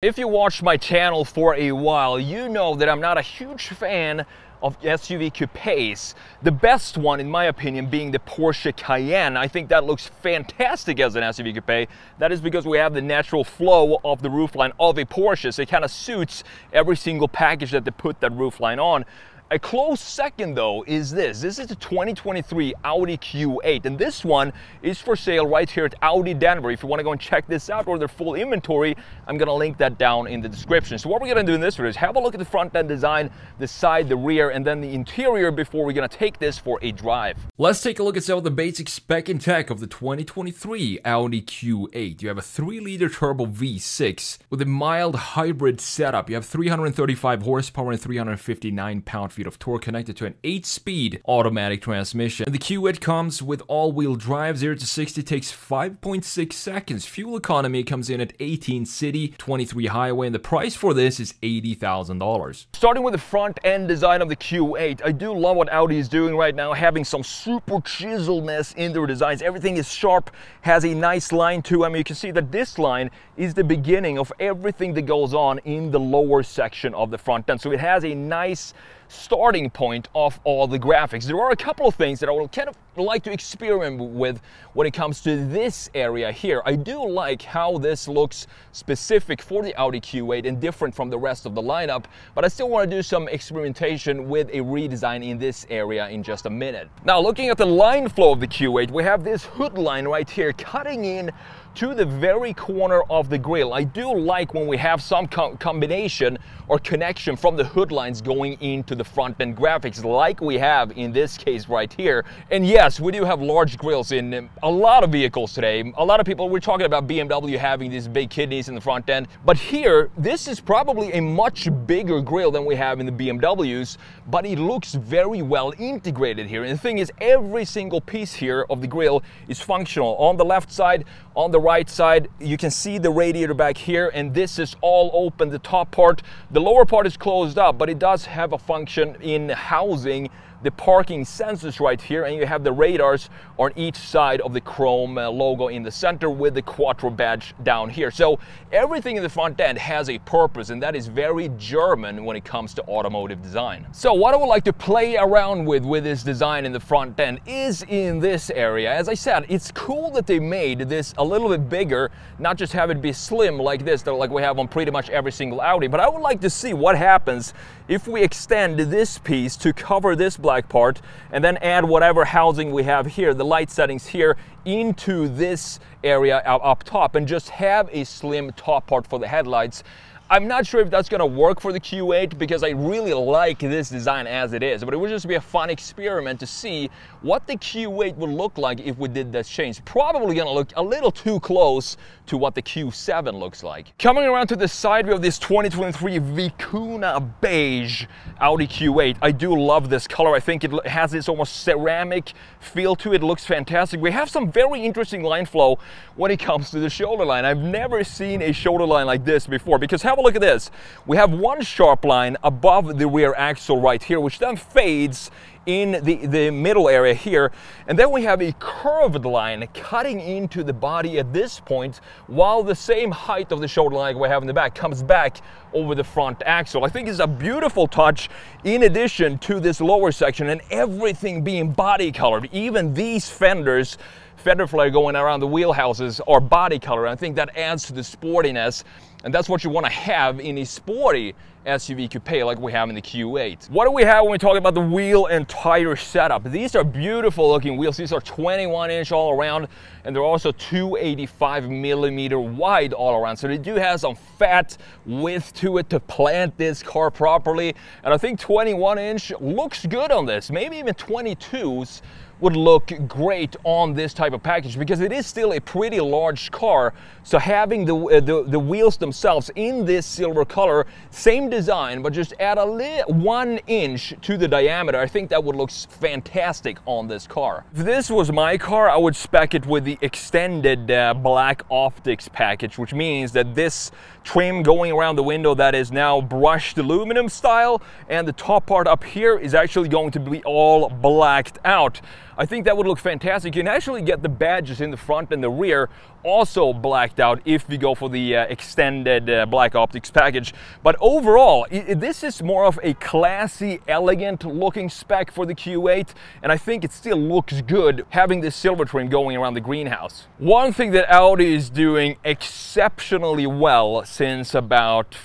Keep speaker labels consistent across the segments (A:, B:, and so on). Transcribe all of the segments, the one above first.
A: If you watched my channel for a while, you know that I'm not a huge fan of SUV coupes. The best one, in my opinion, being the Porsche Cayenne. I think that looks fantastic as an SUV coupe. That is because we have the natural flow of the roofline of a Porsche, so it kind of suits every single package that they put that roofline on. A close second though is this. This is the 2023 Audi Q8, and this one is for sale right here at Audi Denver. If you want to go and check this out or their full inventory, I'm going to link that down in the description. So what we're going to do in this video is have a look at the front end design, the side, the rear, and then the interior before we're going to take this for a drive.
B: Let's take a look at some of the basic spec and tech of the 2023 Audi Q8. You have a 3-liter turbo V6 with a mild hybrid setup. You have 335 horsepower and 359 pound-feet of torque connected to an 8-speed automatic transmission. And the Q8 comes with all-wheel drive. 0 to 60 takes 5.6 seconds. Fuel economy comes in at 18 city, 23 highway, and the price for this is $80,000.
A: Starting with the front end design of the Q8, I do love what Audi is doing right now, having some super chiseledness in their designs. Everything is sharp, has a nice line to it. I mean, you can see that this line is the beginning of everything that goes on in the lower section of the front end. So it has a nice starting point of all the graphics. There are a couple of things that I would kind of like to experiment with when it comes to this area here. I do like how this looks specific for the Audi Q8 and different from the rest of the lineup, but I still want to do some experimentation with a redesign in this area in just a minute. Now, looking at the line flow of the Q8, we have this hood line right here cutting in to the very corner of the grille. I do like when we have some combination or connection from the hood lines going into the front end graphics like we have in this case right here. And yes, we do have large grills in a lot of vehicles today. A lot of people, we're talking about BMW having these big kidneys in the front end, but here this is probably a much bigger grill than we have in the BMWs, but it looks very well integrated here. And the thing is, every single piece here of the grill is functional. On the left side, on the right side, you can see the radiator back here, and this is all open. The top part, the lower part is closed up, but it does have a function in housing the parking sensors right here, and you have the radars on each side of the chrome logo in the center with the Quattro badge down here. So everything in the front end has a purpose, and that is very German when it comes to automotive design. So what I would like to play around with this design in the front end is in this area. As I said, it's cool that they made this a little bit bigger, not just have it be slim like this, like we have on pretty much every single Audi, but I would like to see what happens if we extend this piece to cover this black part and then add whatever housing we have here, the light settings here, into this area up top and just have a slim top part for the headlights. I'm not sure if that's going to work for the Q8 because I really like this design as it is, but it would just be a fun experiment to see what the Q8 would look like if we did this change. Probably going to look a little too close to what the Q7 looks like. Coming around to the side view of this 2023 Vicuna beige Audi Q8, I do love this color. I think it has this almost ceramic feel to it. It looks fantastic. We have some very interesting line flow when it comes to the shoulder line. I've never seen a shoulder line like this before, because have a look at this. We have one sharp line above the rear axle right here, which then fades in the middle area here, and then we have a curved line cutting into the body at this point, while the same height of the shoulder line like we have in the back comes back over the front axle. I think it's a beautiful touch in addition to this lower section and everything being body colored. Even these fenders, fender flare going around the wheelhouses, are body colored. I think that adds to the sportiness, and that's what you want to have in a sporty SUV coupe like we have in the Q8. What do we have when we talk about the wheel and tire setup? These are beautiful looking wheels. These are 21-inch all around, and they're also 285mm wide all around. So they do have some fat width to it to plant this car properly. And I think 21-inch looks good on this. Maybe even 22s would look great on this type of package because it is still a pretty large car. So having the wheels themselves in this silver color, same design, but just add a 1 inch to the diameter, I think that would look fantastic on this car. If this was my car, I would spec it with the extended black optics package, which means that this trim going around the window that is now brushed aluminum style, and the top part up here is actually going to be all blacked out. I think that would look fantastic. You can actually get the badges in the front and the rear also blacked out if you go for the extended black optics package. But overall, this is more of a classy, elegant looking spec for the Q8, and I think it still looks good having this silver trim going around the greenhouse. One thing that Audi is doing exceptionally well since about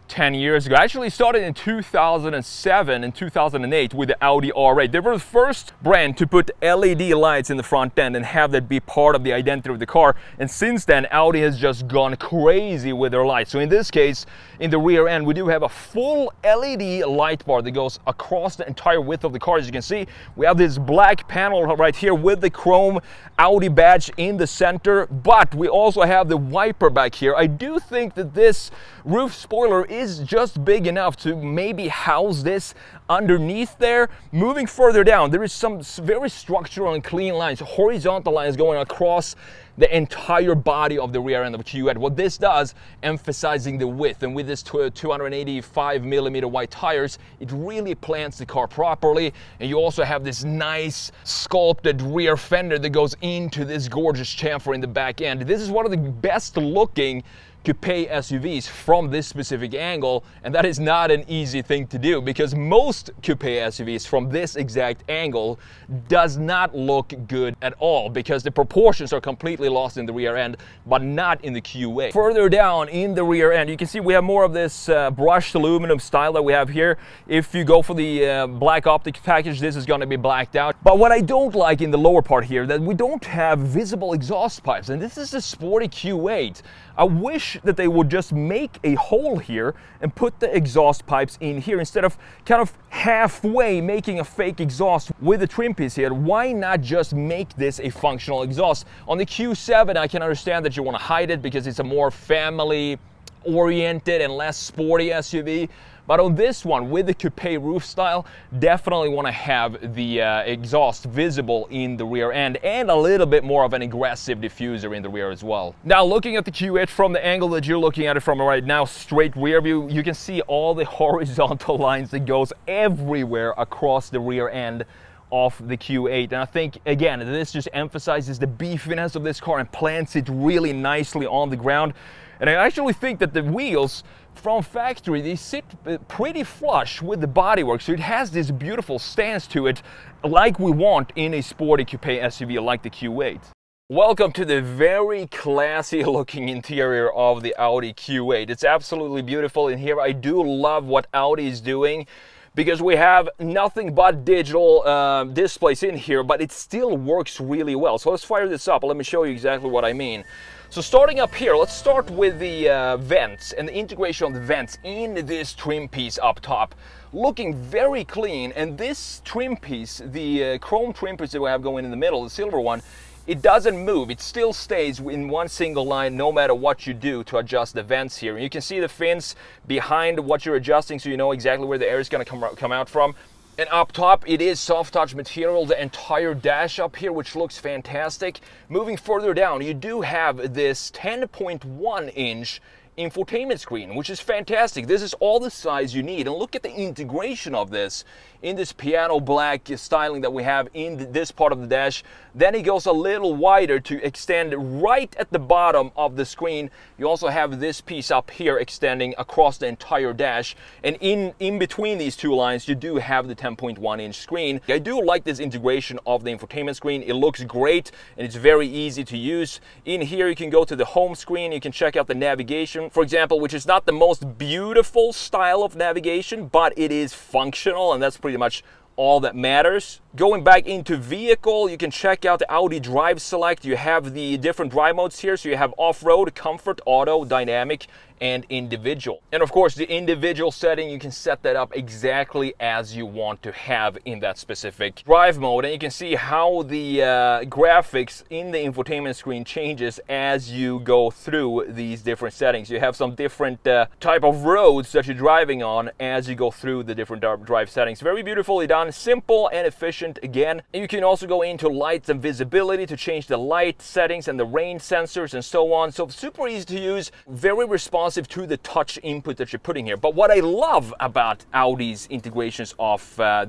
A: 10 years ago. Actually started in 2007 and 2008 with the Audi R8. They were the first brand to put LED lights in the front end and have that be part of the identity of the car. And since then, Audi has just gone crazy with their lights. So in this case, in the rear end, we do have a full LED light bar that goes across the entire width of the car. As you can see, we have this black panel right here with the chrome Audi badge in the center, but we also have the wiper back here. I do think that this roof spoiler is just big enough to maybe house this underneath there. Moving further down, there is some very structural and clean lines, horizontal lines going across the entire body of the rear end of the Q8. What this does, emphasizing the width, and with this 285mm wide tires, it really plants the car properly. And you also have this nice sculpted rear fender that goes into this gorgeous chamfer in the back end. This is one of the best looking coupe SUVs from this specific angle, and that is not an easy thing to do because most coupe SUVs from this exact angle does not look good at all because the proportions are completely lost in the rear end, but not in the Q8. Further down in the rear end, you can see we have more of this brushed aluminum style that we have here. If you go for the black optic package, this is going to be blacked out. But what I don't like in the lower part here, that we don't have visible exhaust pipes, and this is a sporty Q8. I wish that they would just make a hole here and put the exhaust pipes in here instead of kind of halfway making a fake exhaust with the trim piece here. Why not just make this a functional exhaust? On the Q7, I can understand that you want to hide it because it's a more family oriented and less sporty SUV. But on this one, with the coupe roof style, definitely want to have the exhaust visible in the rear end and a little bit more of an aggressive diffuser in the rear as well. Now, looking at the Q8 from the angle that you're looking at it from right now, straight rear view, you can see all the horizontal lines that goes everywhere across the rear end of the Q8. And I think, again, this just emphasizes the beefiness of this car and plants it really nicely on the ground. And I actually think that the wheels from factory, they sit pretty flush with the bodywork, so it has this beautiful stance to it like we want in a sporty coupe SUV like the Q8. Welcome to the very classy looking interior of the Audi Q8. It's absolutely beautiful in here. I do love what Audi is doing because we have nothing but digital displays in here, but it still works really well. So let's fire this up. Let me show you exactly what I mean. So starting up here, let's start with the vents and the integration of the vents in this trim piece up top. Looking very clean, and this trim piece, the chrome trim piece that we have going in the middle, the silver one, it doesn't move. It still stays in one single line no matter what you do to adjust the vents here. And you can see the fins behind what you're adjusting so you know exactly where the air is going to come out from. And up top, it is soft touch material, the entire dash up here, which looks fantastic. Moving further down, you do have this 10.1 inch infotainment screen, which is fantastic. This is all the size you need. And look at the integration of this in this piano black styling that we have in this part of the dash. Then it goes a little wider to extend right at the bottom of the screen. You also have this piece up here extending across the entire dash. And in between these two lines, you do have the 10.1 inch screen. I do like this integration of the infotainment screen. It looks great and it's very easy to use. In here, you can go to the home screen. You can check out the navigation, for example, which is not the most beautiful style of navigation, but it is functional, and that's pretty much all that matters. Going back into vehicle, you can check out the Audi Drive Select. You have the different drive modes here. So you have off-road, comfort, auto, dynamic, and individual. And of course, the individual setting, you can set that up exactly as you want to have in that specific drive mode. And you can see how the graphics in the infotainment screen changes as you go through these different settings. You have some different type of roads that you're driving on as you go through the different drive settings. Very beautifully done, simple and efficient again. And you can also go into lights and visibility to change the light settings and the rain sensors and so on. So super easy to use, very responsive responsive to the touch input that you're putting here. But what I love about Audi's integrations of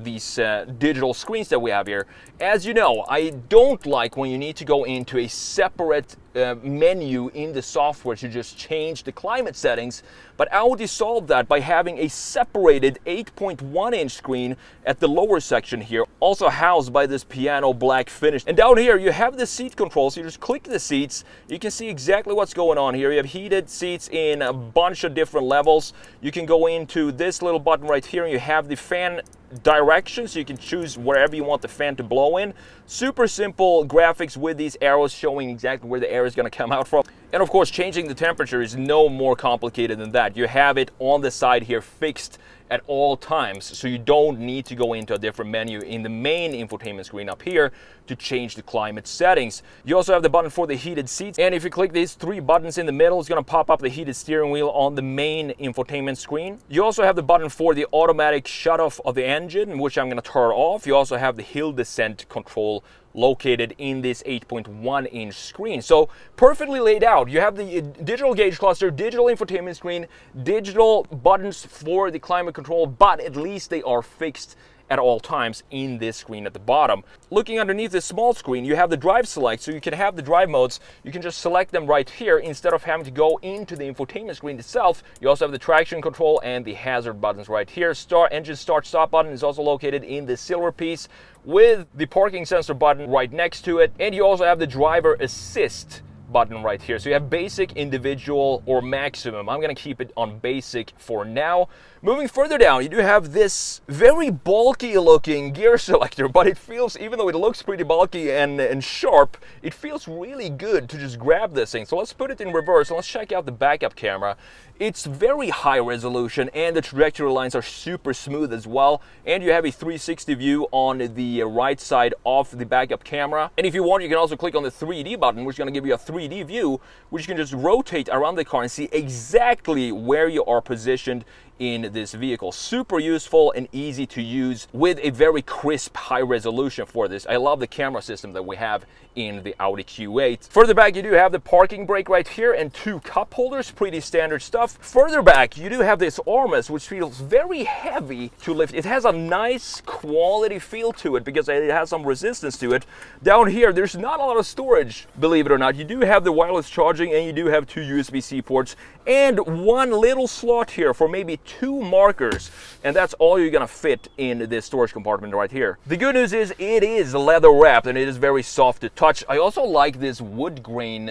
A: these digital screens that we have here, as you know, I don't like when you need to go into a separate menu in the software to just change the climate settings, but Audi solved that by having a separated 8.1-inch screen at the lower section here, also housed by this piano black finish. And down here you have the seat controls. You just click the seats, you can see exactly what's going on here. You have heated seats in a bunch of different levels. You can go into this little button right here and you have the fan direction, so you can choose wherever you want the fan to blow in. Super simple graphics with these arrows showing exactly where the air is going to come out from. And of course, changing the temperature is no more complicated than that. You have it on the side here fixed at all times, so you don't need to go into a different menu in the main infotainment screen up here to change the climate settings. You also have the button for the heated seats, and if you click these 3 buttons in the middle, it's going to pop up the heated steering wheel on the main infotainment screen. You also have the button for the automatic shut off of the engine, which I'm going to turn off. You also have the hill descent control located in this 8.1-inch screen. So perfectly laid out. You have the digital gauge cluster, digital infotainment screen, digital buttons for the climate control, but at least they are fixed at all times in this screen at the bottom. Looking underneath this small screen, you have the drive select, so you can have the drive modes. You can just select them right here instead of having to go into the infotainment screen itself. You also have the traction control and the hazard buttons right here. Engine start stop button is also located in the silver piece with the parking sensor button right next to it. And you also have the driver assist button right here. So you have basic, individual, or maximum. I'm going to keep it on basic for now. Moving further down, you do have this very bulky looking gear selector, but it feels, even though it looks pretty bulky and sharp, it feels really good to just grab this thing. So let's put it in reverse and let's check out the backup camera. It's very high resolution and the trajectory lines are super smooth as well. And you have a 360 view on the right side of the backup camera. And if you want, you can also click on the 3D button, which is going to give you a 3D view, which you can just rotate around the car and see exactly where you are positioned in this vehicle. Super useful and easy to use with a very crisp high resolution for this. I love the camera system that we have in the Audi Q8. Further back, you do have the parking brake right here and 2 cup holders, pretty standard stuff. Further back, you do have this armrest, which feels very heavy to lift. It has a nice quality feel to it because it has some resistance to it. Down here, there's not a lot of storage, believe it or not. You do have the wireless charging and you do have 2 USB-C ports and 1 little slot here for maybe 2 markers, and that's all you're gonna fit in this storage compartment right here. The good news is it is leather wrapped and it is very soft to touch. I also like this wood grain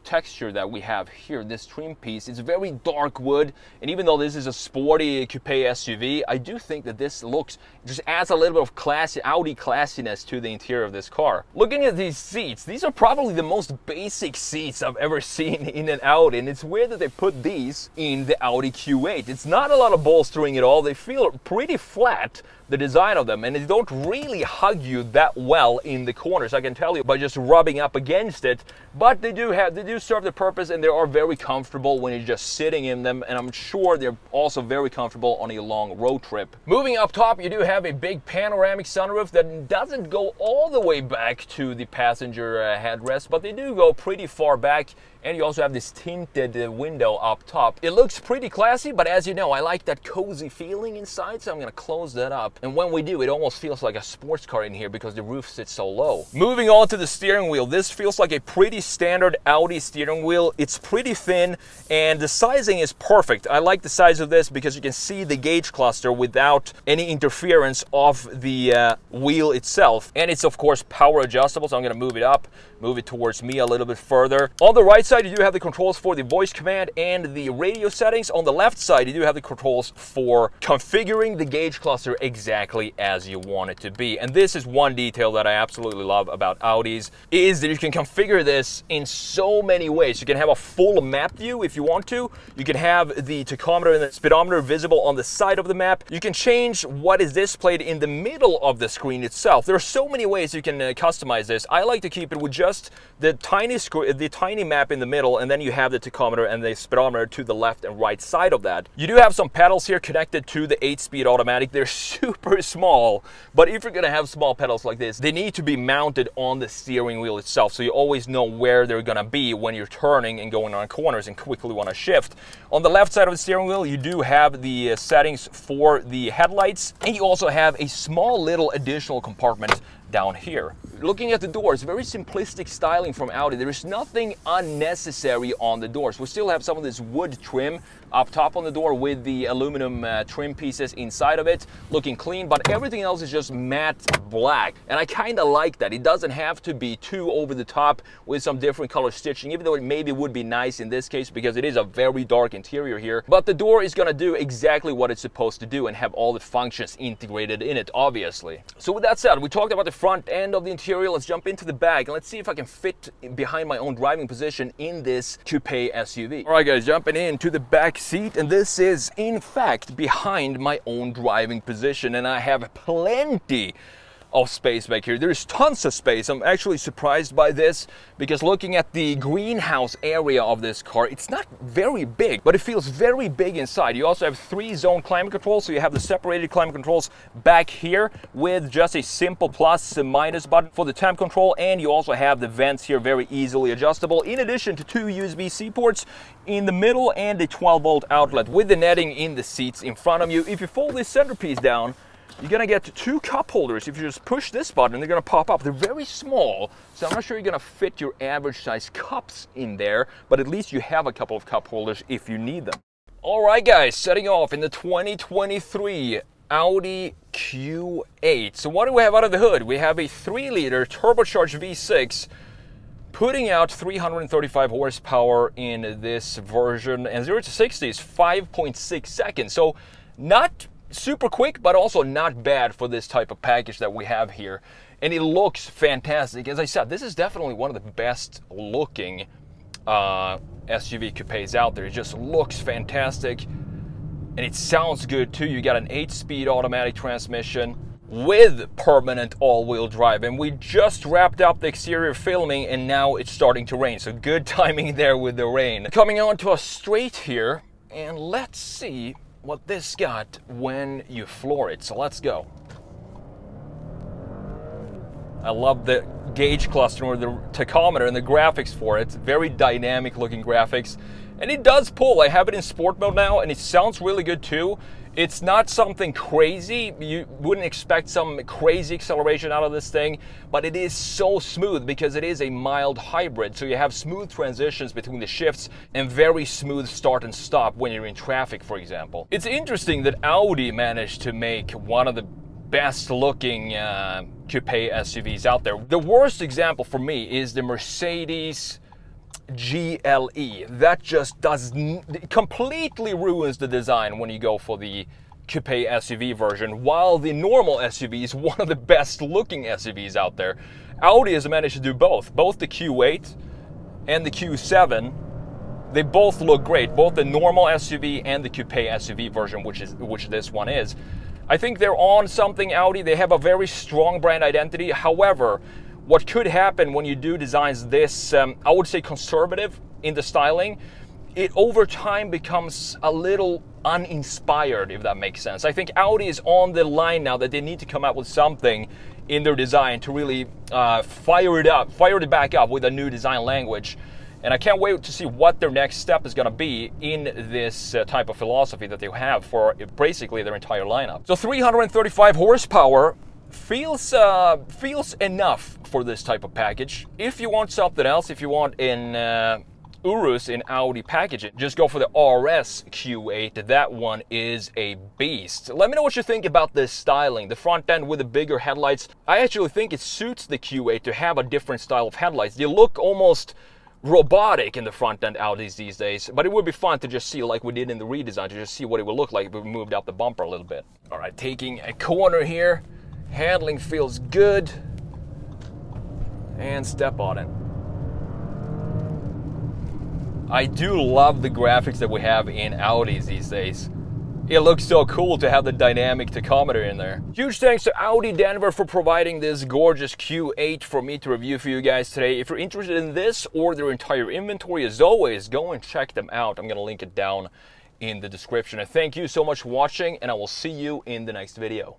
A: texture that we have here, this trim piece. It's very dark wood, and even though this is a sporty coupe SUV, I do think that this looks, just adds a little bit of classy, Audi classiness to the interior of this car. Looking at these seats, these are probably the most basic seats I've ever seen in an Audi, and it's weird that they put these in the Audi Q8. It's not a lot of bolstering at all. They feel pretty flat, the design of them, and they don't really hug you that well in the corners, I can tell you by just rubbing up against it. But they do serve the purpose, and they are very comfortable when you're just sitting in them, and I'm sure they're also very comfortable on a long road trip. Moving up top, you do have a big panoramic sunroof that doesn't go all the way back to the passenger headrest, but they do go pretty far back. And you also have this tinted window up top. It looks pretty classy, but as you know, I like that cozy feeling inside, so I'm gonna close that up. And when we do, it almost feels like a sports car in here because the roof sits so low. Moving on to the steering wheel, this feels like a pretty standard Audi steering wheel. It's pretty thin, and the sizing is perfect. I like the size of this because you can see the gauge cluster without any interference of the wheel itself. And it's of course power adjustable, so I'm gonna move it up, move it towards me a little bit further. On the right side, you do have the controls for the voice command and the radio settings. On the left side, you do have the controls for configuring the gauge cluster exactly as you want it to be. And this is one detail that I absolutely love about Audis, is that you can configure this in so many ways. You can have a full map view if you want to. You can have the tachometer and the speedometer visible on the side of the map. You can change what is displayed in the middle of the screen itself. There are so many ways you can customize this. I like to keep it with just the tiny map in the middle, and then you have the tachometer and the speedometer to the left and right side of that. You do have some pedals here connected to the 8-speed automatic. They're super super small, but if you're gonna have small pedals like this, they need to be mounted on the steering wheel itself, so you always know where they're gonna be when you're turning and going on corners and quickly want to shift. On the left side of the steering wheel, you do have the settings for the headlights, and you also have a small little additional compartment down here. Looking at the doors, very simplistic styling from Audi. There is nothing unnecessary on the doors. We still have some of this wood trim up top on the door with the aluminum trim pieces inside of it, looking clean, but everything else is just matte black. And I kind of like that. It doesn't have to be too over the top with some different color stitching, even though it maybe would be nice in this case because it is a very dark interior here. But the door is gonna do exactly what it's supposed to do and have all the functions integrated in it, obviously. So with that said, we talked about the front end of the interior. Let's jump into the back and let's see if I can fit behind my own driving position in this coupe SUV. All right guys, jumping into the back seat, and this is in fact behind my own driving position, and I have plenty of space back here. There's tons of space. I'm actually surprised by this because looking at the greenhouse area of this car, it's not very big, but it feels very big inside. You also have 3-zone climate control, so you have the separated climate controls back here with just a simple plus and minus button for the temp control, and you also have the vents here very easily adjustable, in addition to 2 USB-C ports in the middle and a 12-volt outlet with the netting in the seats in front of you. If you fold this centerpiece down, you're gonna get 2 cup holders. If you just push this button, they're gonna pop up. They're very small, so I'm not sure you're gonna fit your average size cups in there, but at least you have a couple of cup holders if you need them. All right guys, setting off in the 2023 Audi Q8. So what do we have out of the hood? We have a 3-liter turbocharged V6 putting out 335 horsepower in this version, and 0 to 60 is 5.6 seconds. So not super quick, but also not bad for this type of package that we have here. And it looks fantastic. As I said, this is definitely one of the best looking SUV coupes out there. It just looks fantastic, and it sounds good too. You got an 8-speed automatic transmission with permanent all-wheel drive, and we just wrapped up the exterior filming and now it's starting to rain, so good timing there with the rain. Coming on to a straight here, and let's see what this got when you floor it. So let's go. I love the gauge cluster or the tachometer and the graphics for it. Very dynamic looking graphics, and it does pull. I have it in sport mode now and it sounds really good too. It's not something crazy. You wouldn't expect some crazy acceleration out of this thing, but it is so smooth because it is a mild hybrid. So you have smooth transitions between the shifts and very smooth start and stop when you're in traffic, for example. It's interesting that Audi managed to make one of the best looking coupe SUVs out there. The worst example for me is the Mercedes GLE. That just completely ruins the design when you go for the coupe SUV version, while the normal SUV is one of the best looking SUVs out there. Audi has managed to do both the Q8 and the Q7. They both look great, both the normal SUV and the coupe SUV version, which this one is. I think they're on something, Audi. They have a very strong brand identity. However, what could happen when you do designs this, I would say conservative in the styling, it over time becomes a little uninspired, if that makes sense. I think Audi is on the line now that they need to come up with something in their design to really fire it back up with a new design language. And I can't wait to see what their next step is going to be in this type of philosophy that they have for basically their entire lineup. So 335 horsepower feels enough for this type of package. If you want something else, if you want an Urus in Audi packaging, just go for the RS Q8. That one is a beast. Let me know what you think about this styling. The front end with the bigger headlights, I actually think it suits the Q8 to have a different style of headlights. They look almost robotic in the front end Audis these days, but it would be fun to just see, like we did in the redesign, to just see what it would look like if we moved out the bumper a little bit. All right, taking a corner here. Handling feels good, and step on it. I do love the graphics that we have in Audis these days. It looks so cool to have the dynamic tachometer in there. Huge thanks to Audi Denver for providing this gorgeous Q8 for me to review for you guys today. If you're interested in this or their entire inventory, as always, go and check them out. I'm gonna link it down in the description. And thank you so much for watching, and I will see you in the next video.